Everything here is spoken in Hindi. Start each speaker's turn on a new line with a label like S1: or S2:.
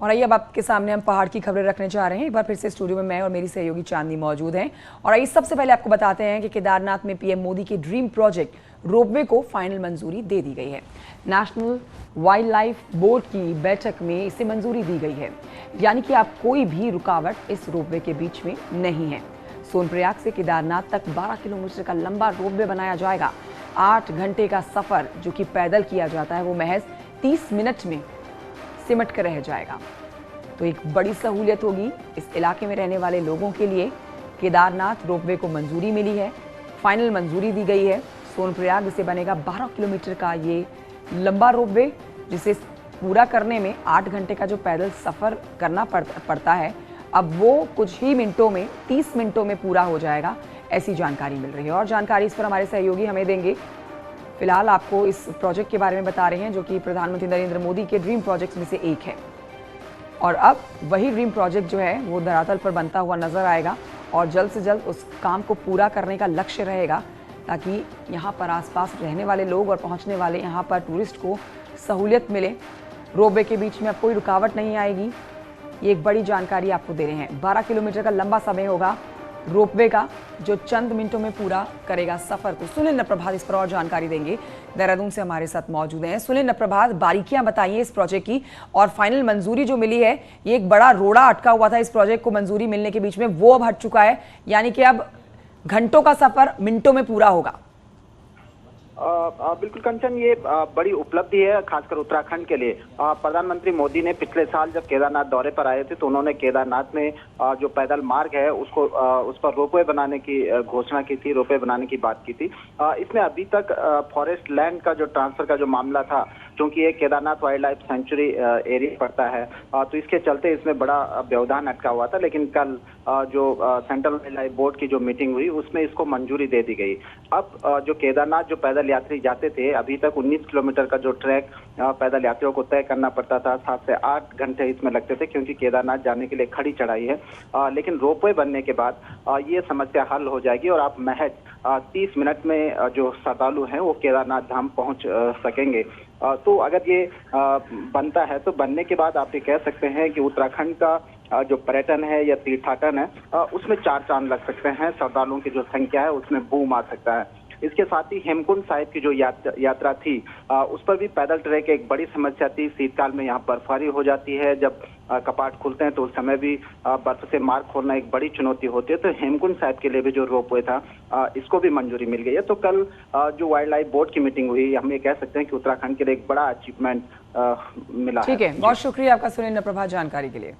S1: और आइए अब आपके सामने हम पहाड़ की खबरें रखने जा रहे हैं। एक बार फिर से स्टूडियो में मैं और मेरी सहयोगी चांदनी मौजूद हैं। और आइए सबसे पहले आपको बताते हैं कि केदारनाथ में पीएम मोदी के ड्रीम प्रोजेक्ट रोपवे को फाइनल मंजूरी दे दी गई है। नेशनल वाइल्ड लाइफ बोर्ड की बैठक में इसे मंजूरी दी गई है, यानी कि आप कोई भी रुकावट इस रोपवे के बीच में नहीं है। सोनप्रयाग से केदारनाथ तक 12 किलोमीटर का लंबा रोपवे बनाया जाएगा। 8 घंटे का सफर जो कि पैदल किया जाता है वो महज 30 मिनट में सिमट कर रह जाएगा। तो एक बड़ी सहूलियत होगी इस इलाके में रहने वाले लोगों के लिए। केदारनाथ रोपवे को मंजूरी मिली है, फाइनल मंजूरी दी गई है। सोनप्रयाग से बनेगा 12 किलोमीटर का ये लंबा रोपवे, जिसे पूरा करने में 8 घंटे का जो पैदल सफर करना पड़ता है, अब वो कुछ ही मिनटों में 30 मिनटों में पूरा हो जाएगा, ऐसी जानकारी मिल रही है। और जानकारी इस पर हमारे सहयोगी हमें देंगे। फिलहाल आपको इस प्रोजेक्ट के बारे में बता रहे हैं जो कि प्रधानमंत्री नरेंद्र मोदी के ड्रीम प्रोजेक्ट्स में से एक है। और अब वही ड्रीम प्रोजेक्ट जो है वो धरातल पर बनता हुआ नजर आएगा और जल्द से जल्द उस काम को पूरा करने का लक्ष्य रहेगा, ताकि यहाँ पर आसपास रहने वाले लोग और पहुँचने वाले यहाँ पर टूरिस्ट को सहूलियत मिले। रोपवे के बीच में अब कोई रुकावट नहीं आएगी, ये एक बड़ी जानकारी आपको दे रहे हैं। 12 किलोमीटर का लंबा समय होगा रोपवे का, जो चंद मिनटों में पूरा करेगा सफर को। सुनील नप्रभात इस पर और जानकारी देंगे, देहरादून से हमारे साथ मौजूद हैं। सुनील नप्रभात, बारीकियां बताइए इस प्रोजेक्ट की। और फाइनल मंजूरी जो मिली है, ये एक बड़ा रोड़ा अटका हुआ था इस प्रोजेक्ट को मंजूरी मिलने के बीच में, वो अब हट चुका है, यानी कि अब घंटों का सफर मिनटों में पूरा होगा।
S2: बिल्कुल कंचन, ये बड़ी उपलब्धि है खासकर उत्तराखंड के लिए। प्रधानमंत्री मोदी ने पिछले साल जब केदारनाथ दौरे पर आए थे तो उन्होंने केदारनाथ में जो पैदल मार्ग है उसको उस पर रोपवे बनाने की घोषणा की थी, रोपवे बनाने की बात की थी। इसमें अभी तक फॉरेस्ट लैंड का जो ट्रांसफर का जो मामला था, क्योंकि ये Kedarnath wild life sanctuary area पड़ता है, तो इसके चलते इसमें बड़ा व्यवधान अटका हुआ था। लेकिन कल जो सेंट्रल वाइल्ड लाइफ बोर्ड की जो मीटिंग हुई उसमें इसको मंजूरी दे दी गई। अब जो केदारनाथ जो पैदल यात्री जाते थे, अभी तक 19 किलोमीटर का जो ट्रैक पैदल यात्रियों को तय करना पड़ता था, 7 से 8 घंटे इसमें लगते थे, क्योंकि केदारनाथ जाने के लिए खड़ी चढ़ाई है। लेकिन रोपवे बनने के बाद ये समस्या हल हो जाएगी और आप महज 30 मिनट में जो श्रद्धालु हैं वो केदारनाथ धाम पहुंच सकेंगे। तो अगर ये बनता है तो बनने के बाद आप ये कह सकते हैं कि उत्तराखंड का जो पर्यटन है या तीर्थाटन है उसमें 4 चांद लग सकते हैं। श्रद्धालुओं की जो संख्या है उसमें बूम आ सकता है। इसके साथ ही हेमकुंड साहिब की जो यात्रा थी उस पर भी पैदल ट्रैक एक बड़ी समस्या थी। शीतकाल में यहाँ बर्फबारी हो जाती है, जब कपाट खुलते हैं तो उस समय भी बर्फ से मार्ग खोलना एक बड़ी चुनौती होती है। तो हेमकुंड साहिब के लिए भी जो रोपवे था इसको भी मंजूरी मिल गई है। तो कल जो वाइल्ड लाइफ बोर्ड की मीटिंग हुई, हम ये कह सकते हैं कि उत्तराखंड के लिए एक बड़ा अचीवमेंट मिला है।
S1: ठीक है, बहुत शुक्रिया आपका सुनील नप्रभात जानकारी के लिए।